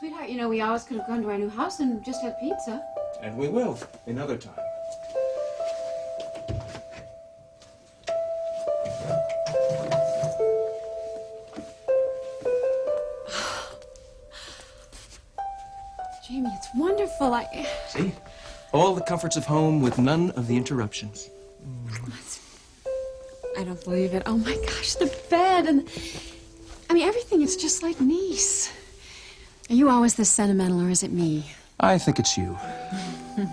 Sweetheart, you know, we always could have gone to our new house and just had pizza. And we will, another time. Jamie, it's wonderful. See? All the comforts of home with none of the interruptions. I don't believe it. Oh my gosh, the bed and... I mean, everything is just like Nice. Are you always this sentimental, or is it me? I think it's you. Oh,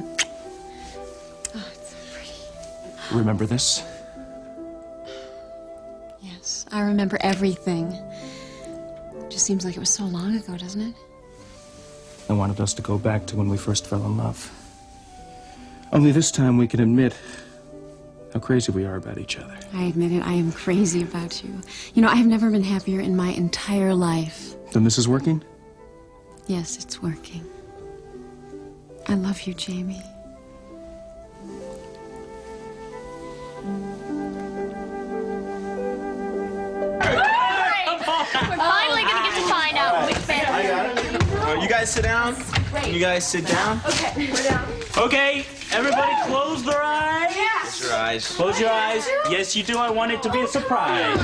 it's so pretty. Remember this? Yes, I remember everything. It just seems like it was so long ago, doesn't it? I wanted us to go back to when we first fell in love. Only this time we can admit how crazy we are about each other. I admit it, I am crazy about you. You know, I have never been happier in my entire life. Then this is working? Yes, it's working. I love you, Jamie. We're finally gonna get to find out which band. I got it. You guys sit down. You guys sit down. Okay, we're down. Okay, everybody close their eyes. Close your eyes. Close your eyes. Yes, you do. I want it to be a surprise.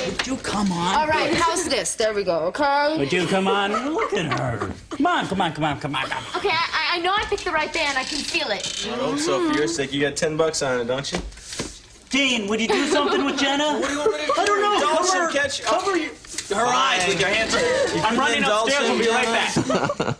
Would you come on? All right, how's this? There we go, okay? Would you come on? Look at her. Come on, come on, come on, come on. Okay, I know I picked the right band. I can feel it. I hope so. For your sake, you got $10 on it, don't you? Dean, would you do something with Jenna? What do you want me to do? I don't know. Indulge Cover, and catch. cover her eyes with your hands. I'm running upstairs. I'll be right back.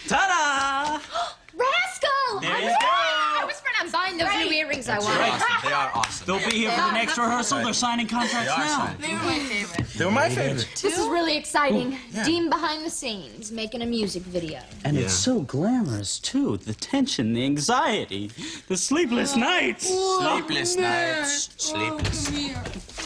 Ta-da! Rascal! There you go. I whispered I'm buying those new earrings I want. Awesome. They are awesome. They'll be here for the next rehearsal. They're signing contracts now. They were my favorite. They were my favorite. This is really exciting. Dean behind the scenes, making a music video. And it's so glamorous, too. The tension, the anxiety, the sleepless nights. Sleepless nights. Sleepless.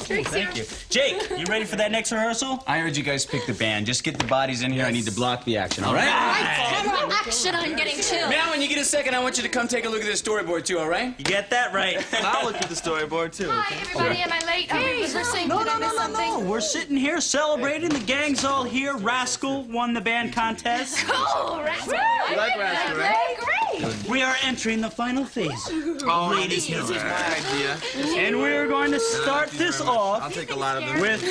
Thank you. Jake, you ready for that next rehearsal? I heard you guys pick the band. Just get the bodies in here. I need to block the action, all right? Action, I'm getting chills. Now, when you get a second, I want you to come take a look at this storyboard, too, all right? You get that right. And I'll look at the storyboard, too. Hi, everybody. Am I late? Are we rehearsing? Did I miss something? We're sitting here celebrating. The gang's all here. Rascal won the band contest. Cool, Rascal. You like Rascal, right? Great. We are entering the final phase. Oh, this is my idea. And we're going to start this I'll off take a lot of them. with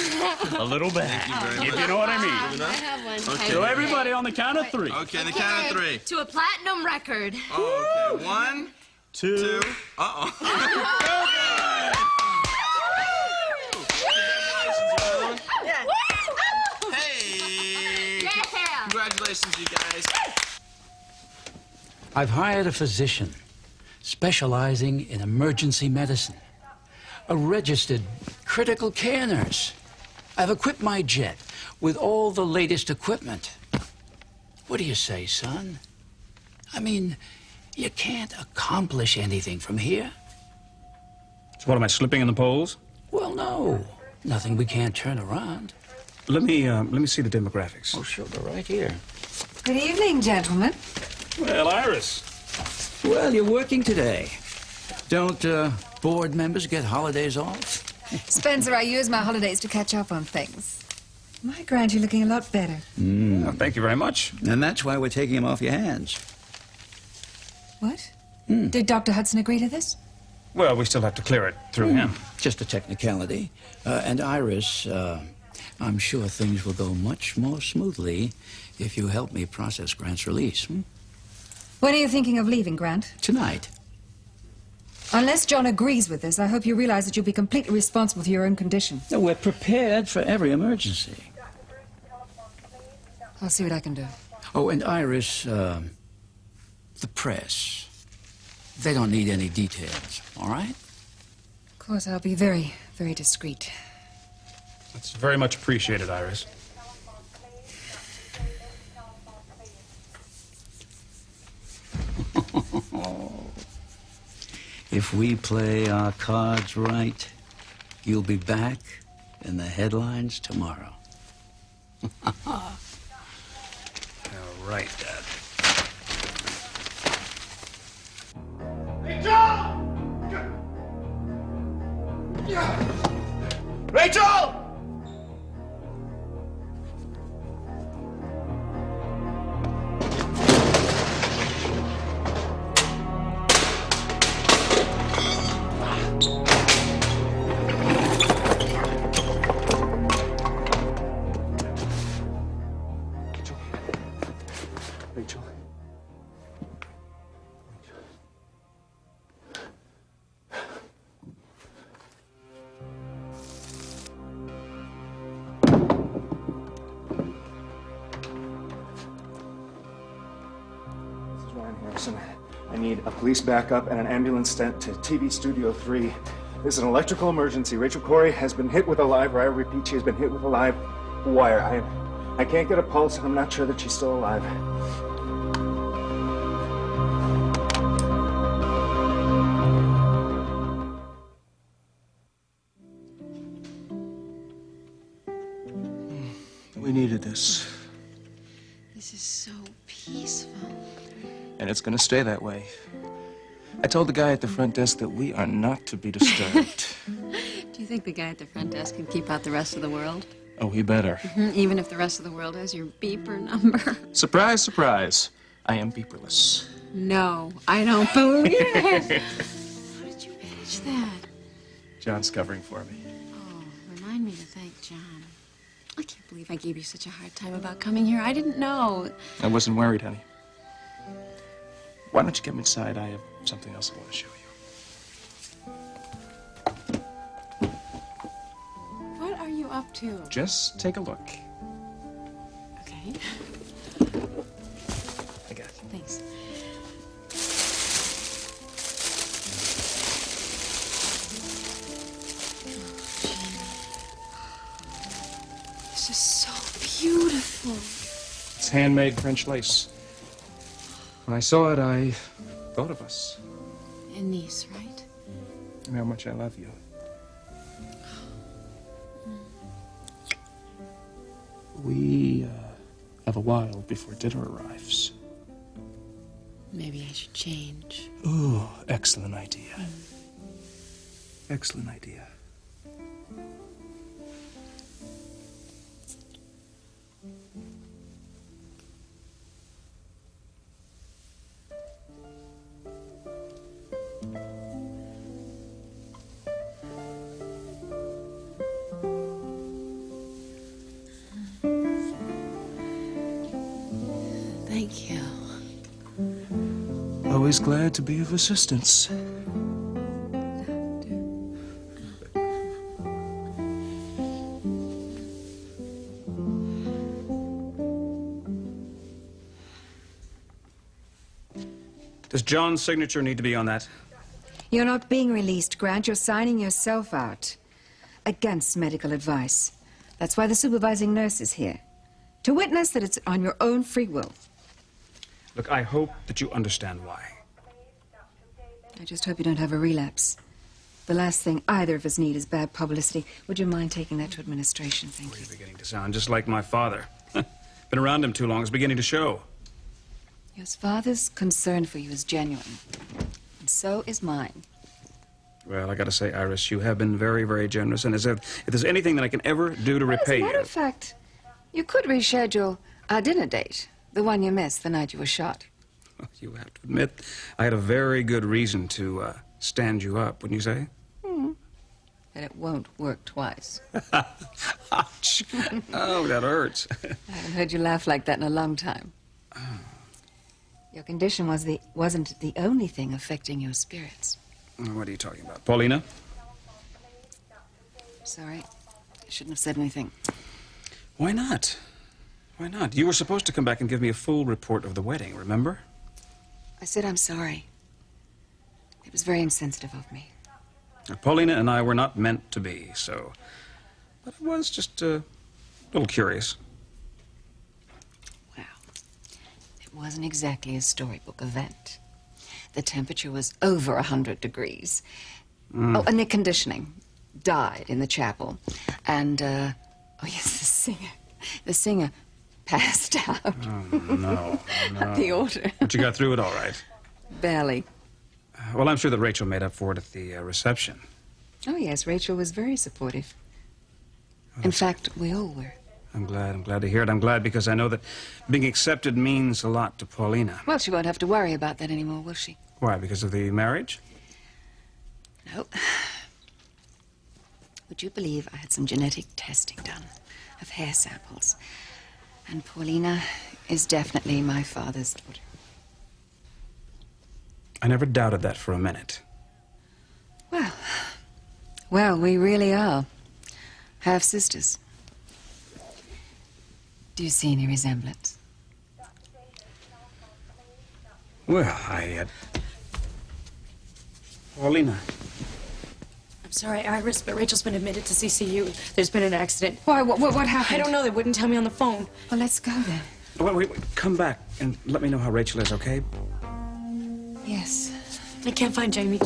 a little bag, very if much. you know what I mean. I have one. Okay. So everybody on the count of three. Okay, the count of three. To a platinum record. Oh, okay. 1, 2. Uh-oh. Hey! Yeah. Congratulations, you guys. I've hired a physician specializing in emergency medicine, a registered critical care nurse. I've equipped my jet with all the latest equipment. What do you say, son? I mean, you can't accomplish anything from here. So what, am I slipping in the polls? Well, no. Nothing we can't turn around. Let me see the demographics. Oh, sure, they're right here. Good evening, gentlemen. Well, Iris. Well, you're working today. Don't board members get holidays off? Spencer, I use my holidays to catch up on things. My Grant, you're looking a lot better. Oh, thank you very much. And that's why we're taking him off your hands. What? Did Dr. Hudson agree to this? Well, we still have to clear it through him. Just a technicality. And Iris, I'm sure things will go much more smoothly if you help me process Grant's release. When are you thinking of leaving, Grant? Tonight. Unless John agrees with this, I hope you realize that you'll be completely responsible for your own condition. No, we're prepared for every emergency. I'll see what I can do. Oh, and Iris, the press. They don't need any details, all right? Of course, I'll be very, very discreet. That's very much appreciated, Iris. If we play our cards right, you'll be back in the headlines tomorrow. All right, Dad. Rachel! Rachel. Harrison. I need a police backup and an ambulance sent to TV Studio 3. This is an electrical emergency. Rachel Corey has been hit with a live wire. I repeat, she has been hit with a live wire. I can't get a pulse, and I'm not sure that she's still alive. We needed this. This is so peaceful. And it's gonna stay that way. I told the guy at the front desk that we are not to be disturbed. Do you think the guy at the front desk can keep out the rest of the world? Oh, he better. Even if the rest of the world has your beeper number? Surprise, surprise. I am beeperless. No, I don't believe it. How did you manage that? John's covering for me. Oh, remind me to thank John. I can't believe I gave you such a hard time about coming here. I didn't know. I wasn't worried, honey. Why don't you come inside? I have something else I want to show you. What are you up to? Just take a look. Okay. I got you. Thanks. This is so beautiful. It's handmade French lace. When I saw it, I thought of us. And Nice, right? And how much I love you. We have a while before dinner arrives. Maybe I should change. Ooh, excellent idea. Excellent idea. Thank you. Always glad to be of assistance. Does John's signature need to be on that? You're not being released, Grant. You're signing yourself out. Against medical advice. That's why the supervising nurse is here. To witness that it's on your own free will. Look, I hope that you understand why. I just hope you don't have a relapse. The last thing either of us need is bad publicity. Would you mind taking that to administration? Thank you. You're beginning to sound just like my father. Been around him too long. It's beginning to show. Your father's concern for you is genuine, and so is mine. Well, I gotta say, Iris, you have been very, very generous, and if there's anything that I can ever do to repay As a you... matter of fact, you could reschedule our dinner date, the one you missed the night you were shot. You have to admit, I had a very good reason to stand you up, wouldn't you say? But it won't work twice. Ouch. Oh, that hurts. I haven't heard you laugh like that in a long time. Your condition wasn't the only thing affecting your spirits. What are you talking about? Paulina? Sorry. I shouldn't have said anything. Why not? Why not? You were supposed to come back and give me a full report of the wedding, remember? I said I'm sorry. It was very insensitive of me. Now, Paulina and I were not meant to be, so... But I was just a little curious. Well, it wasn't exactly a storybook event. The temperature was over 100 degrees. Oh, and the conditioning died in the chapel. And, oh yes, the singer passed out. Oh, no, At the altar. But you got through it all right. Barely. Well, I'm sure that Rachel made up for it at the reception. Oh, yes, Rachel was very supportive. In fact, we all were. I'm glad to hear it. I'm glad because I know that being accepted means a lot to Paulina. Well, she won't have to worry about that anymore, will she? Why, because of the marriage? No. Would you believe I had some genetic testing done of hair samples? And Paulina is definitely my father's daughter. I never doubted that for a minute. Well, we really are half-sisters. Do you see any resemblance? Well, Paulina. I'm sorry, Iris, but Rachel's been admitted to CCU. There's been an accident. Why? What happened? I don't know. They wouldn't tell me on the phone. Well, let's go then. Wait, come back and let me know how Rachel is, okay? Yes. I can't find Jamie.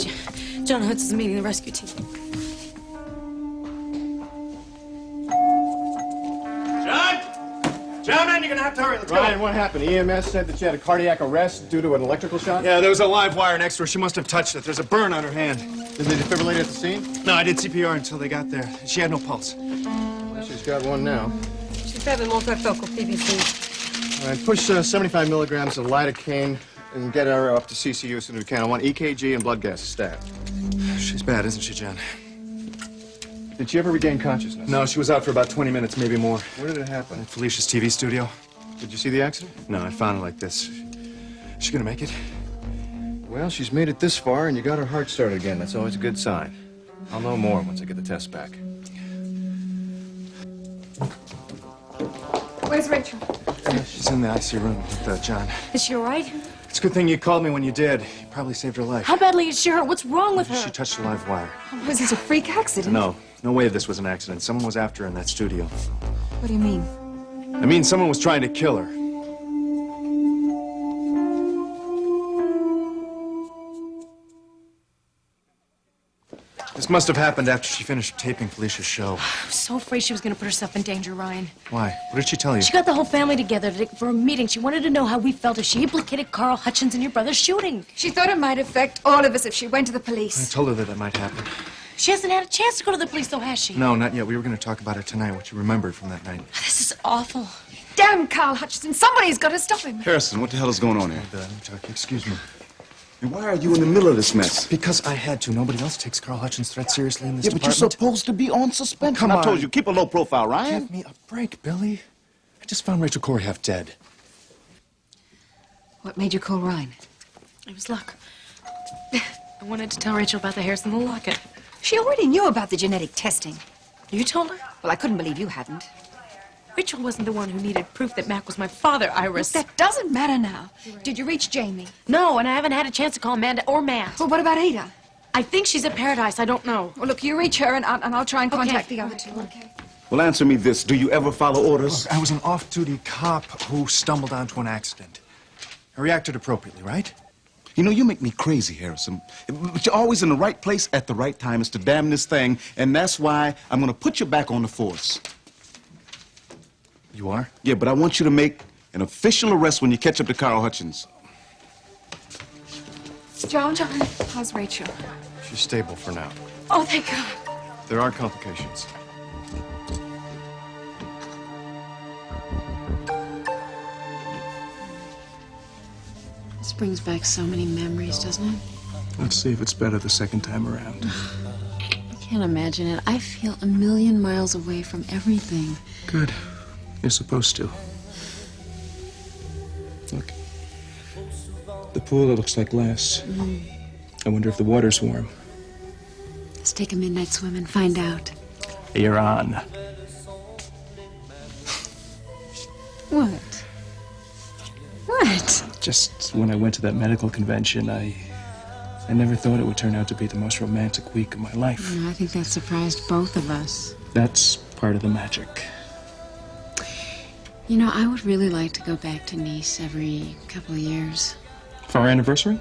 John Hutz is meeting the rescue team. John, you're gonna have to hurry. Let's Ryan, what happened? EMS said that she had a cardiac arrest due to an electrical shock? Yeah, there was a live wire next to her. She must have touched it. There's a burn on her hand. Did they defibrillate at the scene? No, I did CPR until they got there. She had no pulse. Well, she's got one now. She's having multifocal PVC. All right, push 75 milligrams of lidocaine and get her up to CCU as soon as we can. I want EKG and blood gas stat. She's bad, isn't she, John? Did she ever regain consciousness? No, she was out for about 20 minutes, maybe more. Where did it happen? At Felicia's TV studio. Did you see the accident? No, I found her like this. Is she gonna make it? Well, she's made it this far, and you got her heart started again. That's always a good sign. I'll know more once I get the test back. Where's Rachel? She's in the IC room with John. Is she all right? It's a good thing you called me when you did. You probably saved her life. How badly is she hurt? What's wrong with her? She touched a live wire. Was this a freak accident? No way this was an accident. Someone was after her in that studio. What do you mean? I mean, someone was trying to kill her. This must have happened after she finished taping Felicia's show. I was so afraid she was going to put herself in danger, Ryan. Why? What did she tell you? She got the whole family together for a meeting. She wanted to know how we felt if she implicated Carl Hutchins in your brother's shooting. She thought it might affect all of us if she went to the I police. told her that it might happen. She hasn't had a chance to go to the police, though, has she? No, not yet. We were going to talk about it tonight, what you remembered from that night. This is awful. Damn Carl Hutchinson! Somebody's got to stop him. Harrison, what the hell is going on here? Let me talk. Excuse me. And why are you in the middle of this mess? Because I had to. Nobody else takes Carl Hutchins' threat seriously in this Yeah, but department. you're supposed to be on suspension. Come I told on. you, keep a low profile, Ryan. Give me a break, Billy. I just found Rachel Corey half dead. What made you call Ryan? It was luck. I wanted to tell Rachel about the hairs in the locket. She already knew about the genetic testing. You told her? Well, I couldn't believe you hadn't. Rachel wasn't the one who needed proof that Mac was my father, Iris. Look, that doesn't matter now. Did you reach Jamie? No, and I haven't had a chance to call Amanda or Matt. Well, what about Ada? I think she's at Paradise. I don't know. Well, look, you reach her, and I'll try and contact the other two. Okay. Well, answer me this. Do you ever follow orders? Look, I was an off-duty cop who stumbled onto an accident. I reacted appropriately, right? You know, you make me crazy, Harrison. But you're always in the right place at the right time. It's the damnedest thing, and that's why I'm going to put you back on the force. You are? Yeah, but I want you to make an official arrest when you catch up to Carl Hutchins. John, how's Rachel? She's stable for now. Oh, thank God. There are complications. This brings back so many memories, doesn't it? Let's see if it's better the second time around. I can't imagine it. I feel a million miles away from everything. Good. You're supposed to. Look. The pool, it looks like glass. I wonder if the water's warm. Let's take a midnight swim and find out. You're on. What? What? Just when I went to that medical convention, I never thought it would turn out to be the most romantic week of my life. I think that surprised both of us. That's part of the magic. You know, I would really like to go back to Nice every couple of years. For our anniversary?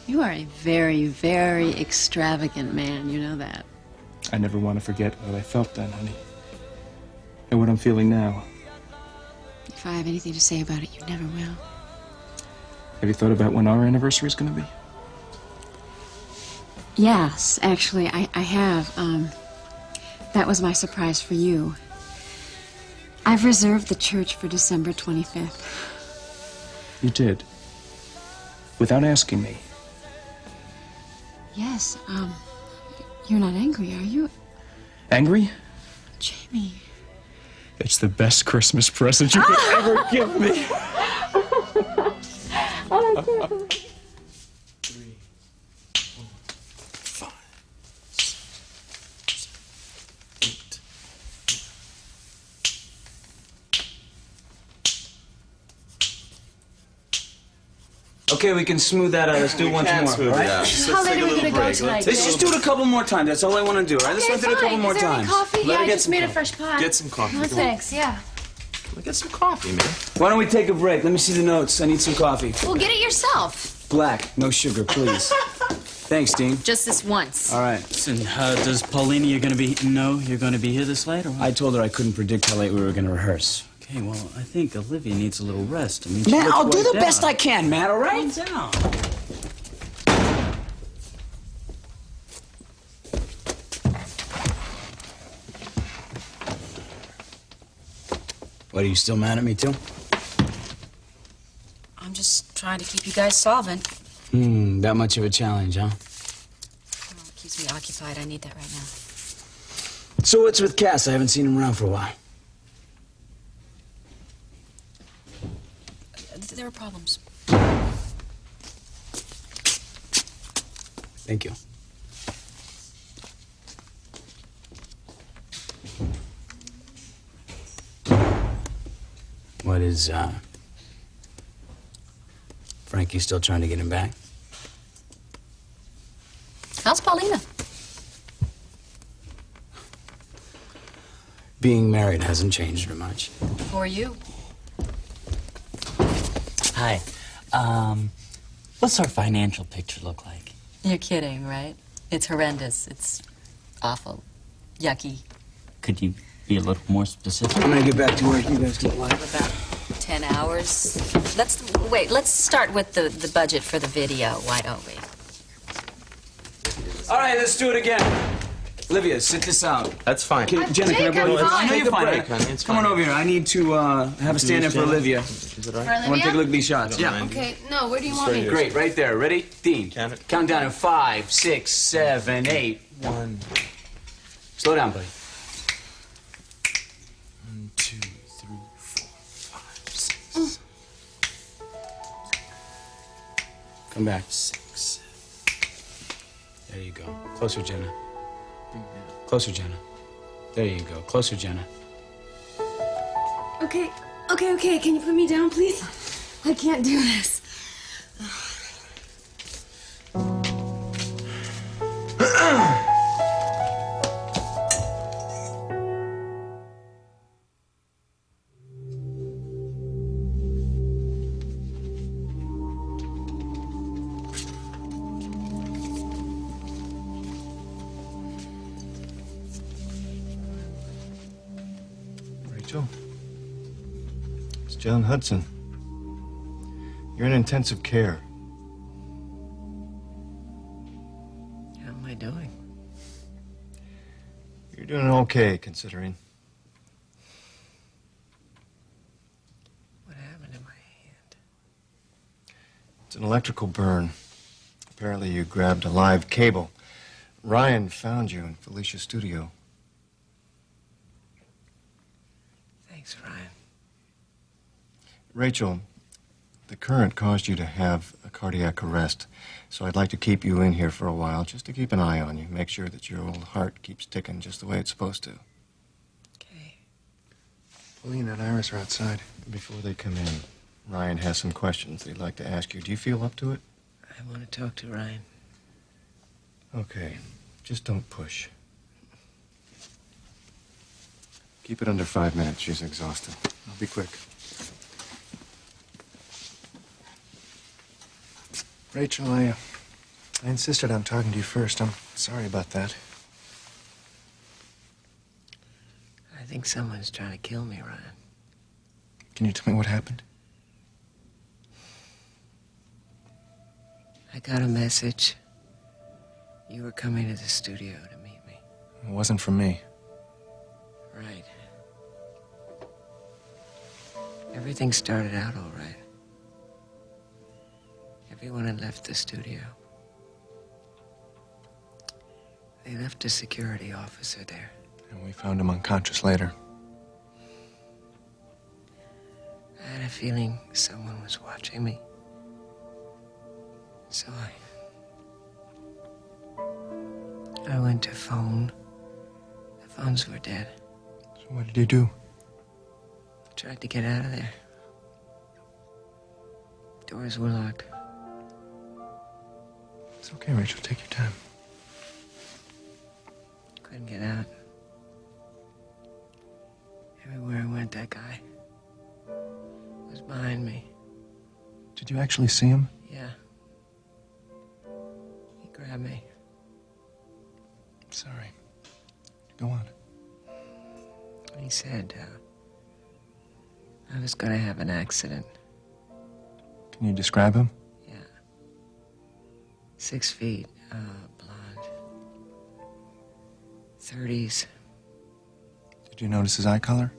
You are a very, very extravagant man. You know that. I never want to forget what I felt then, honey. And what I'm feeling now. If I have anything to say about it, you never will. Have you thought about when our anniversary is going to be? Yes, actually, I have. That was my surprise for you. I've reserved the church for December 25th. You did? Without asking me? Yes, you're not angry, are you? Angry? Jamie. It's the best Christmas present you could ever give me. Okay, we can smooth that out. Let's do it once more, all right? How late are we gonna go tonight? Let's just do it a couple more times. That's all I want to do, all right? Let's Okay, run through it a couple fine. more Is there any times. coffee? Let Yeah, her I get just some made a coffee. fresh pie. Get some coffee. Oh, thanks, yeah. Get some coffee, man. Why don't we take a break? Let me see the notes. I need some coffee. Well, get it yourself. Black, no sugar, please. Thanks, Dean. Just this once. All right. Listen, does Paulina, you're gonna be here this late, or what? I told her I couldn't predict how late we were going to rehearse. Okay, well, I think Olivia needs a little rest. I mean, she Matt, looks I'll do wiped the best out. I can, Matt, all right? Calm down. What, are you still mad at me, too? I'm just trying to keep you guys solvent. That much of a challenge, huh? Well, it keeps me occupied. I need that right now. So what's with Cass? I haven't seen him around for a while. There are problems. Thank you. What is, Frankie still trying to get him back? How's Paulina? Being married hasn't changed her much. For you. Hi. What's our financial picture look like? You're kidding, right? It's horrendous. It's awful. Yucky. Could you be a little more specific? I'm gonna get back to work. You guys get live. About 10 hours. Let's start with the budget for the video, why don't we? All right, let's do it again. Olivia, sit this out. That's fine. Jenna, can I borrow you? I know you're fine. Come on over here. I need to have a stand-in for Olivia. Is it all For right? I want to take a Olivia? look at these shots. Yeah. Okay, no, where do you want me? Great, right there. Ready? Dean. Count it. Count down in 5, 6, 7, 8. 1, Slow down, buddy. 2, 3, 4, 5, 6. Come back. 6. There you go. Closer, Jenna. Closer, Jenna. There you go. Closer, Jenna. Okay. Can you put me down, please? I can't do this. Rachel? It's John Hudson. You're in intensive care. You're doing okay, considering. What happened to my hand? It's an electrical burn. Apparently you grabbed a live cable. Ryan found you in Felicia's studio. Thanks, Ryan. Rachel, the current caused you to have a cardiac arrest, so I'd like to keep you in here for a while, just to keep an eye on you, make sure that your old heart keeps ticking just the way it's supposed to. Okay. Pauline and Iris are outside. Before they come in, Ryan has some questions they'd like to ask you. Do you feel up to it? I want to talk to Ryan. Okay. Just don't push. Keep it under 5 minutes. She's exhausted. I'll be quick. Rachel, I insisted on talking to you first. I'm sorry about that. I think someone's trying to kill me, Ryan. Can you tell me what happened? I got a message. You were coming to the studio to meet me. It wasn't from me. Right. Everything started out all right. Everyone had left the studio. They left a security officer there. And we found him unconscious later. I had a feeling someone was watching me. So I went to phone. The phones were dead. So what did you do? I tried to get out of there. Doors were locked. It's okay, Rachel. Take your time. Couldn't get out. Everywhere I went, that guy was behind me. Did you actually see him? Yeah. He grabbed me. Sorry. Go on. He said I was gonna have an accident. Can you describe him? Yeah. 6 feet, blonde. 30s. Did you notice his eye color?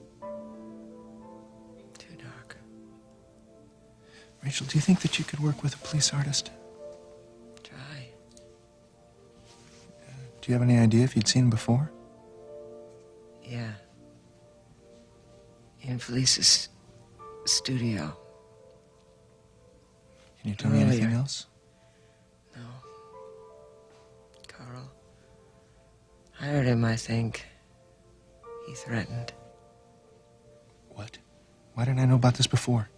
Too dark. Rachel, do you think that you could work with a police artist? Try. Do you have any idea if you'd seen him before? Yeah. In Felicia's studio. Can you tell me anything else? No. Carl. I heard him, I think. He threatened. What? Why didn't I know about this before?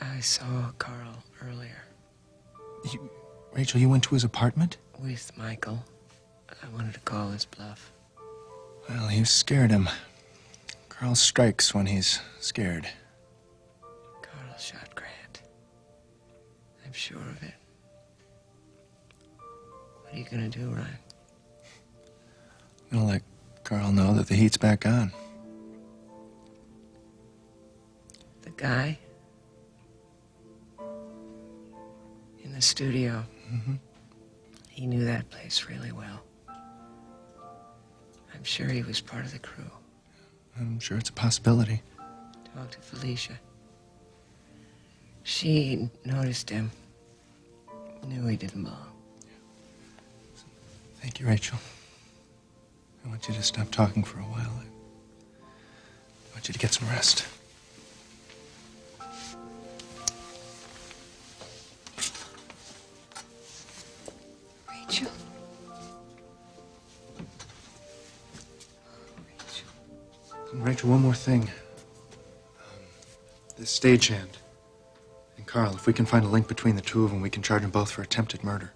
I saw Carl earlier. Rachel, you went to his apartment? With Michael. I wanted to call his bluff. Well, you scared him. Carl strikes when he's scared. Carl shot Grant. I'm sure of it. What are you gonna do, Ryan? I'm gonna let Carl know that the heat's back on. The guy in the studio. Mm-hmm. He knew that place really well. I'm sure he was part of the crew. I'm sure it's a possibility. Talk to Felicia. She noticed him. Knew he didn't belong. Thank you, Rachel. I want you to stop talking for a while. I want you to get some rest. Rachel. And Rachel, one more thing. This stagehand and Carl, if we can find a link between the two of them, we can charge them both for attempted murder.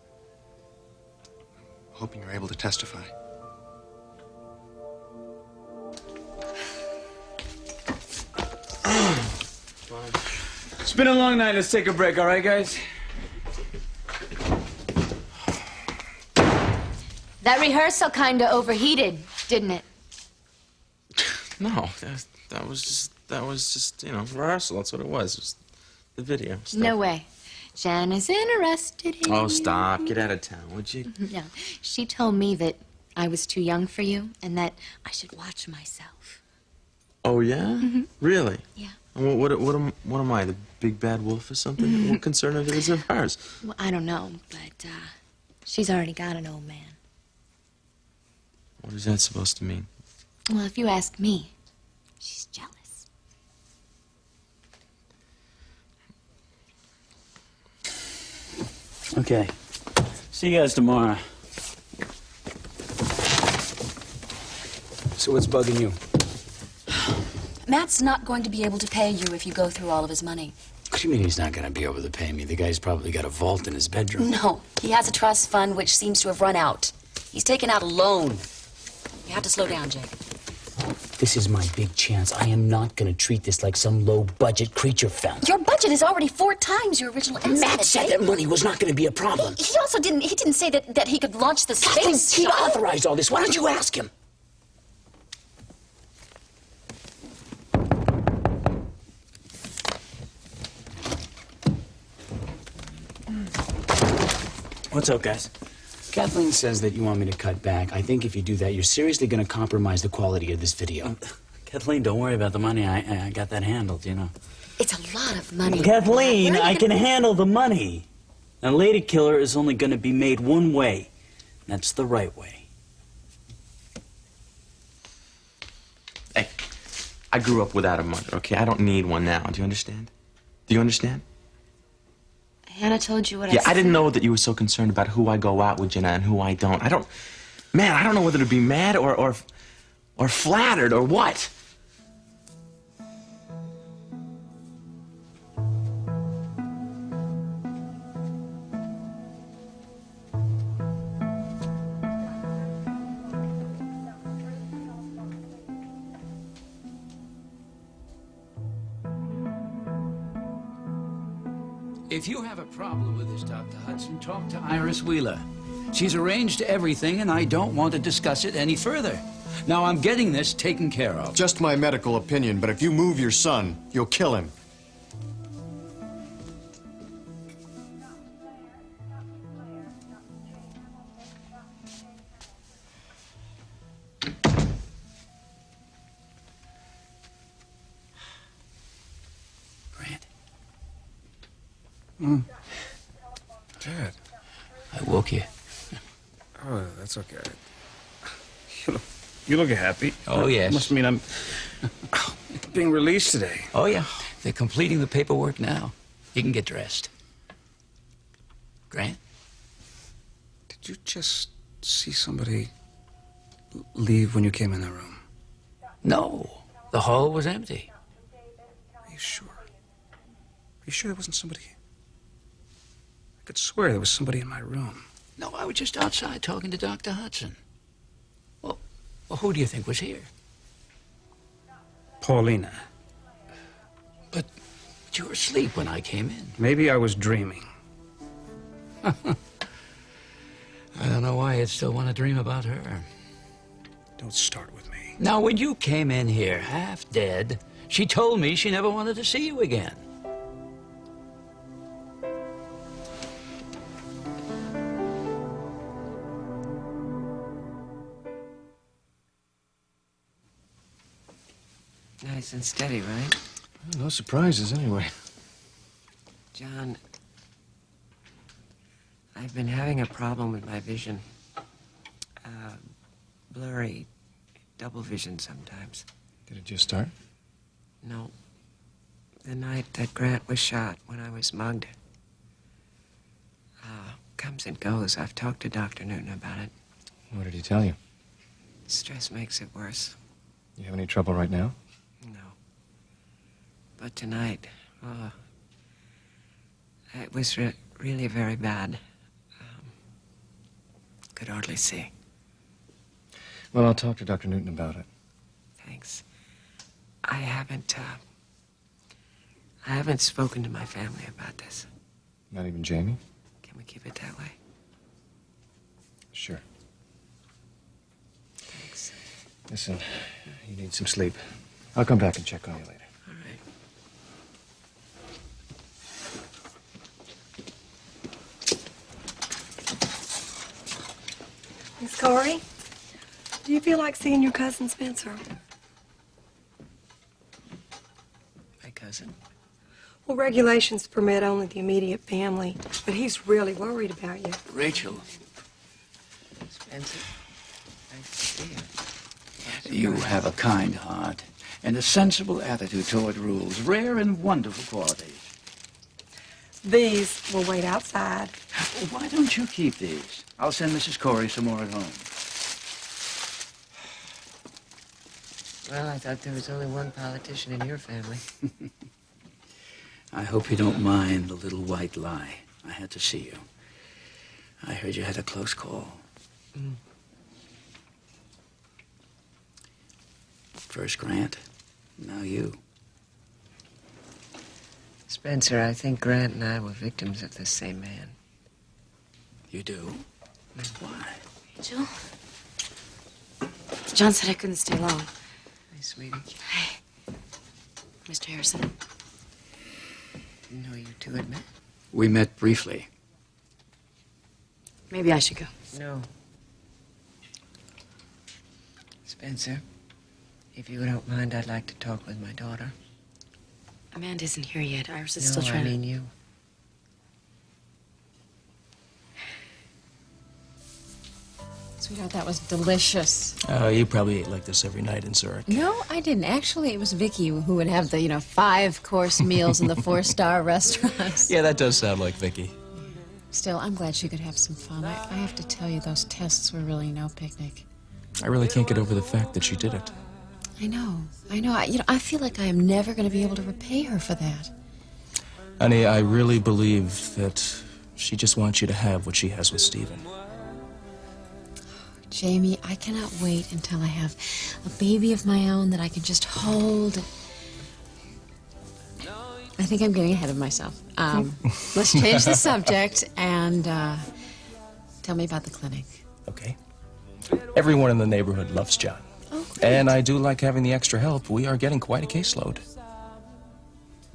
I'm hoping you're able to testify. It's been a long night. Let's take a break, all right, guys? That rehearsal kinda overheated, didn't it? No, that was just rehearsal. That's what it was. It was the video. No way. Jen is interested in Oh, you. stop. Get out of town, would you? No, she told me that I was too young for you and that I should watch myself. Oh, yeah? Really? Yeah. What am I, the big bad wolf or something? What concern of it is of ours? Well, I don't know, but she's already got an old man. What is that supposed to mean? Well, if you ask me, she's jealous. Okay. See you guys tomorrow. So what's bugging you? Matt's not going to be able to pay you if you go through all of his money. What do you mean he's not going to be able to pay me? The guy's probably got a vault in his bedroom. No, he has a trust fund which seems to have run out. He's taken out a loan. You have to slow down, Jake. This is my big chance. I am not going to treat this like some low-budget creature found. Your budget is already 4 times your original estimate. Matt said that money was not going to be a problem. He also didn't say that he could launch the space He shuttle. authorized all this. Why don't you ask him? What's up, guys? Kathleen says that you want me to cut back. I think if you do that, you're seriously going to compromise the quality of this video. Kathleen, don't worry about the money. I got that handled, you know. It's a lot of money. Kathleen, Where are I you can gonna- handle the money. A lady killer is only going to be made one way. That's the right way. Hey, I grew up without a mother, okay? I don't need one now. Do you understand? Do you understand? Hannah told you what Yeah, I I didn't know that you were so concerned about who I go out with, Jenna, and who I don't. Man, I don't know whether to be mad or flattered or what. If you have a problem with this, Dr. Hudson, talk to Iris Wheeler. She's arranged everything, and I don't want to discuss it any further. Now, I'm getting this taken care of. Just my medical opinion, but if you move your son, you'll kill him. Dad. I woke you. Oh, that's okay. You look happy. Oh, yes. Must mean I'm being released today. Oh, yeah. They're completing the paperwork now. You can get dressed. Grant? Did you just see somebody leave when you came in the room? No. The hall was empty. Are you sure? Are you sure there wasn't somebody? I could swear there was somebody in my room. No, I was just outside talking to Dr. Hudson. Well, who do you think was here? Paulina. But you were asleep when I came in. Maybe I was dreaming. I don't know why you'd still want to dream about her. Don't start with me. Now, when you came in here half dead, she told me she never wanted to see you again. Nice and steady, right? No surprises, anyway. John, I've been having a problem with my vision. Blurry, double vision sometimes. Did it just start? No. The night that Grant was shot, when I was mugged. Comes and goes. I've talked to Dr. Newton about it. What did he tell you? Stress makes it worse. You have any trouble right now? No. But tonight, it was really very bad. Could hardly see. Well, I'll talk to Dr. Newton about it. Thanks. I haven't spoken to my family about this. Not even Jamie? Can we keep it that way? Sure. Thanks. Listen, you need some sleep. I'll come back and check on you later. All right. Corey, do you feel like seeing your cousin Spencer? My cousin? Well, regulations permit only the immediate family, but he's really worried about you. Rachel. Spencer, nice to see you. You have a kind heart and a sensible attitude toward rules, rare and wonderful qualities. These will wait outside. Well, why don't you keep these? I'll send Mrs. Corey some more at home. Well, I thought there was only one politician in your family. I hope you don't mind the little white lie. I had to see you. I heard you had a close call. First Grant, now you. Spencer, I think Grant and I were victims of this same man. You do? Why? Rachel? John said I couldn't stay long. Hey, sweetie. Hey, Mr. Harrison. You know you two had met? We met briefly. Maybe I should go. No. Spencer, if you don't mind, I'd like to talk with my daughter. Amanda isn't here yet. Iris is No, still trying I mean you. Sweetheart, that was delicious. You probably ate like this every night in Zurich. No, I didn't. Actually, it was Vicky who would have the, 5-course meals in the 4-star restaurants. Yeah, that does sound like Vicky. Still, I'm glad she could have some fun. I have to tell you, those tests were really no picnic. I really can't get over the fact that she did it. I know. I feel like I am never going to be able to repay her for that. Honey, I really believe that she just wants you to have what she has with Stephen. Jamie, I cannot wait until I have a baby of my own that I can just hold. I think I'm getting ahead of myself. Let's change the subject and tell me about the clinic. Okay. Everyone in the neighborhood loves John. Oh, great. And I do like having the extra help. We are getting quite a caseload.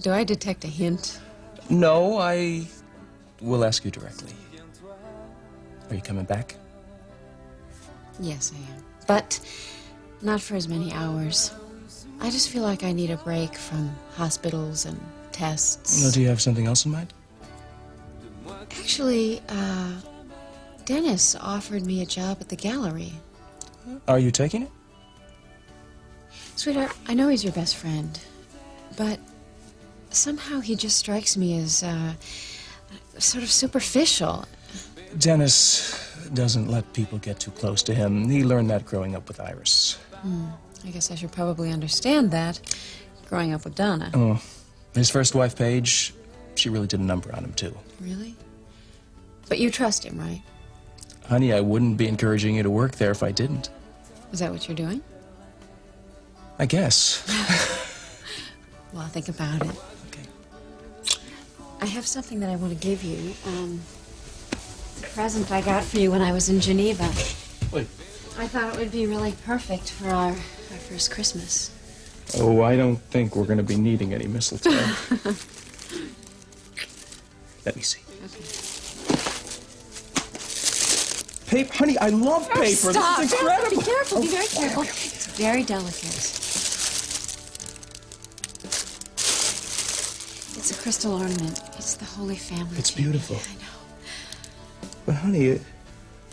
Do I detect a hint? No, I will ask you directly. Are you coming back? Yes, I am. But not for as many hours. I just feel like I need a break from hospitals and tests. No, do you have something else in mind? Actually, Dennis offered me a job at the gallery. Are you taking it? Sweetheart, I know he's your best friend, but somehow he just strikes me as sort of superficial. Dennis doesn't let people get too close to him. He learned that growing up with Iris. I guess I should probably understand that, growing up with Donna. Oh, his first wife, Paige, she really did a number on him, too. Really? But you trust him, right? Honey, I wouldn't be encouraging you to work there if I didn't. Is that what you're doing? I guess. Well, think about it. Okay. I have something that I want to give you. The present I got for you when I was in Geneva. Wait. I thought it would be really perfect for our first Christmas. Oh, I don't think we're going to be needing any mistletoe. Let me see. Okay. Paper, honey, I love paper. Oh, stop. This is incredible. Be careful. Be very Okay, careful. okay. It's very delicate. It's a crystal ornament. It's the Holy Family. It's Jamie. beautiful. I know. But honey,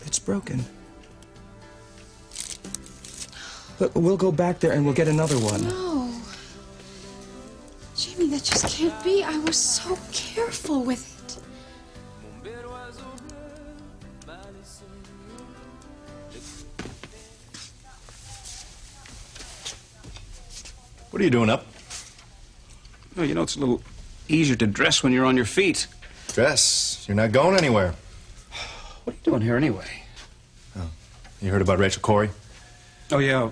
it's broken. But we'll go back there and we'll get another one. No. Jamie, that just can't be. I was so careful with it. What are you doing up? Oh, it's a little easier to dress when you're on your feet. Dress? You're not going anywhere. What are you doing here anyway? Oh, you heard about Rachel Corey? Oh, yeah,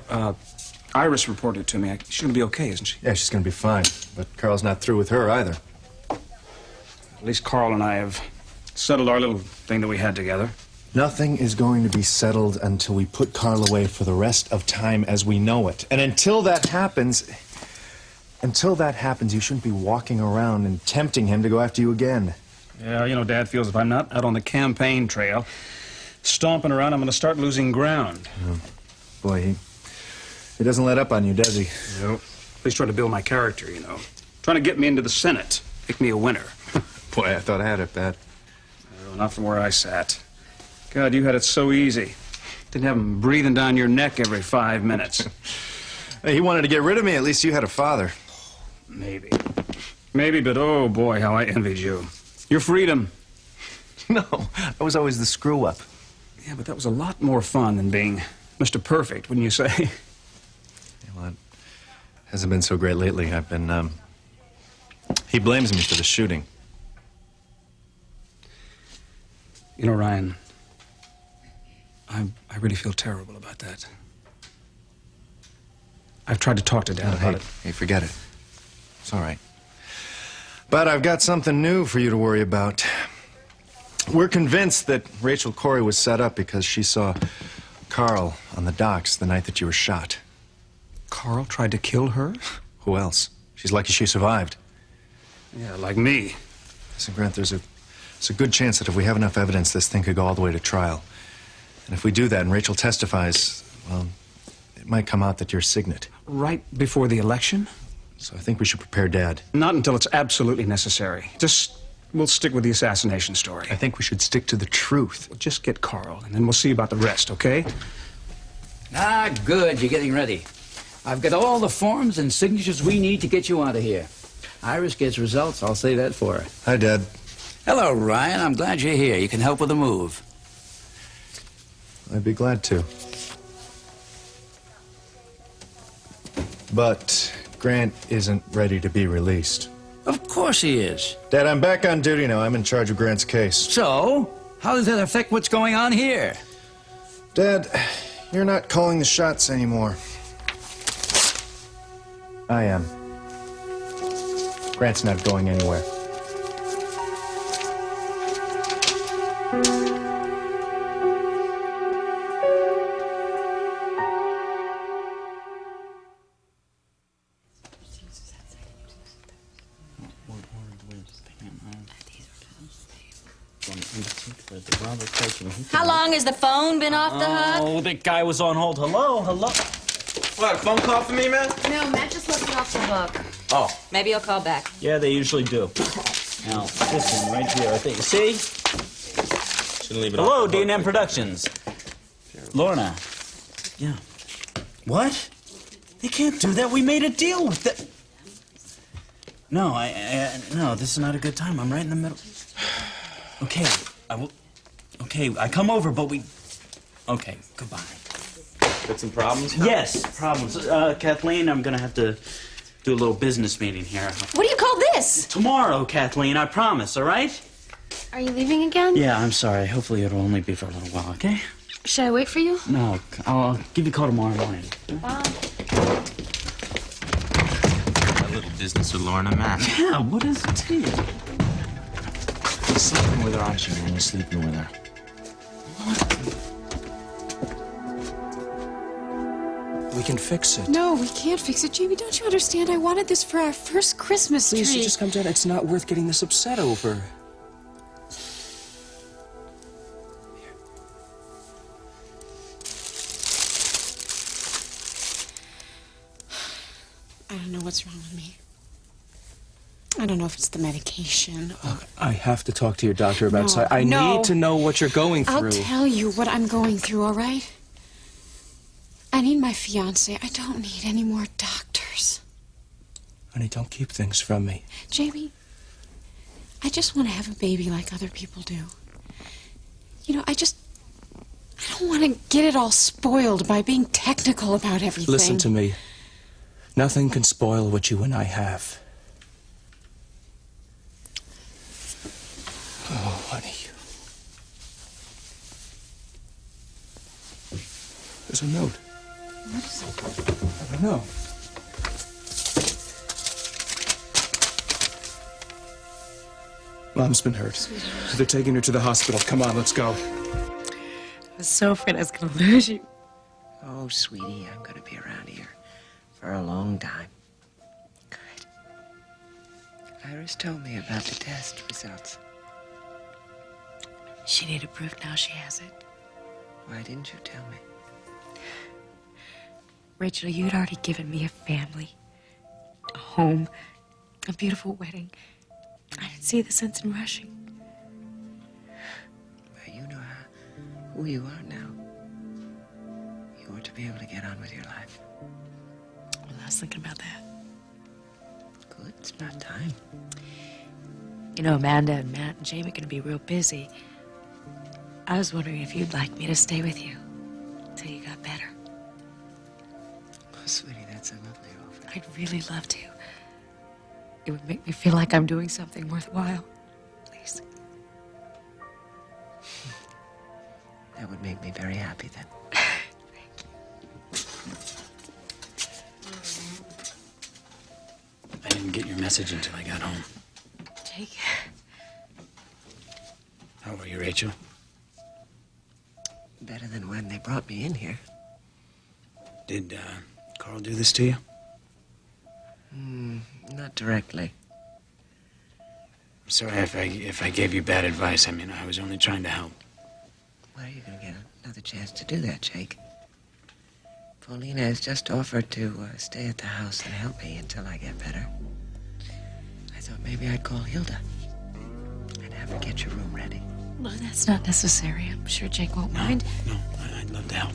Iris reported it to me. She's gonna be okay, isn't she? Yeah, she's gonna be fine. But Carl's not through with her either. At least Carl and I have settled our little thing that we had together. Nothing is going to be settled until we put Carl away for the rest of time as we know it. And until that happens, you shouldn't be walking around and tempting him to go after you again. Yeah, Dad feels if I'm not out on the campaign trail, stomping around, I'm going to start losing ground. Oh. Boy, he doesn't let up on you, does he? Nope. He's trying to build my character, you know. Trying to get me into the Senate. Make me a winner. Boy, I thought I had it bad. Well, not from where I sat. God, you had it so easy. Didn't have him breathing down your neck every 5 minutes. Hey, he wanted to get rid of me. At least you had a father. Maybe. Maybe, but oh boy, how I envied you. Your freedom. No, I was always the screw-up. Yeah, but that was a lot more fun than being Mr. Perfect, wouldn't you say? Yeah, well, it hasn't been so great lately. I've been, He blames me for the shooting. You know, Ryan, I really feel terrible about that. I've tried to talk to Dad about it. Hey, forget it. It's all right. But I've got something new for you to worry about. We're convinced that Rachel Corey was set up because she saw Carl on the docks the night that you were shot. Carl tried to kill her? Who else? She's lucky she survived. Yeah, like me. Listen, Grant, there's a good chance that if we have enough evidence, this thing could go all the way to trial. And if we do that and Rachel testifies, well, it might come out that you're Signet. Right before the election? So I think we should prepare Dad. Not until it's absolutely necessary. We'll stick with the assassination story. I think we should stick to the truth. We'll just get Carl, and then we'll see about the rest, okay? Ah, good. You're getting ready. I've got all the forms and signatures we need to get you out of here. Iris gets results. I'll say that for her. Hi, Dad. Hello, Ryan. I'm glad you're here. You can help with the move. I'd be glad to. But Grant isn't ready to be released. Of course he is. Dad, I'm back on duty now. I'm in charge of Grant's case. So, how does that affect what's going on here? Dad, you're not calling the shots anymore. I am. Grant's not going anywhere. How long has the phone been off the hook? Oh, that guy was on hold. Hello, hello. What, a phone call for me, man? No, Matt just left it off the hook. Oh. Maybe he'll call back. Yeah, they usually do. Now, this one right here, I think. See? Shouldn't leave it Hello, D&M Productions. Lorna. Yeah. What? They can't do that. We made a deal with them. No, no, this is not a good time. I'm right in the middle. Okay, I will. Okay, I come over, but we. Okay, goodbye. Got some problems? Yes, problems. Kathleen, I'm gonna have to do a little business meeting here. What do you call this? Tomorrow, Kathleen, I promise, all right? Are you leaving again? Yeah, I'm sorry. Hopefully it'll only be for a little while, okay? Should I wait for you? No, I'll give you a call tomorrow morning. Bye. That little business with Lorna, man. Yeah, what is it to you? You're sleeping with her, aren't you, man? You're sleeping with her. We can fix it. No, we can't fix it, Jamie. Don't you understand? I wanted this for our first Christmas tree. Please, it just comes out. It's not worth getting this upset over. I don't know what's wrong with me. I don't know if it's the medication or... I have to talk to your doctor about No, I no. need to know what you're going through. I'll tell you what I'm going through, all right? I need my fiancé. I don't need any more doctors. Honey, don't keep things from me. Jamie, I just want to have a baby like other people do. You know, I don't want to get it all spoiled by being technical about everything. Listen to me. Nothing can spoil what you and I have. Oh, honey. There's a note. What is it? I don't know. Mom's been hurt. Sweetheart. They're taking her to the hospital. Come on, let's go. I was so afraid I was going to lose you. Oh, sweetie, I'm going to be around here for a long time. Good. Iris told me about the test results. She needed proof. Now she has it. Why didn't you tell me? Rachel, you'd already given me a family, a home, a beautiful wedding. I didn't see the sense in rushing. Well, you know who you are now. You ought to be able to get on with your life. Well, I was thinking about that. Good, it's about time. You know, Amanda and Matt and Jamie are going to be real busy. I was wondering if you'd like me to stay with you till you got better. Oh, sweetie, that's a lovely offer. I'd really love to. It would make me feel like I'm doing something worthwhile. Please. That would make me very happy then. I didn't get your message until I got home. Jake. How are you, Rachel? Better than when they brought me in here. Did Carl do this to you? Not directly. I'm sorry if I gave you bad advice. I mean, I was only trying to help. When are you going to get another chance to do that, Jake? Paulina has just offered to stay at the house and help me until I get better. I thought maybe I'd call Hilda and have her get your room ready. No, that's not necessary. I'm sure Jake won't mind. No, I'd love to help.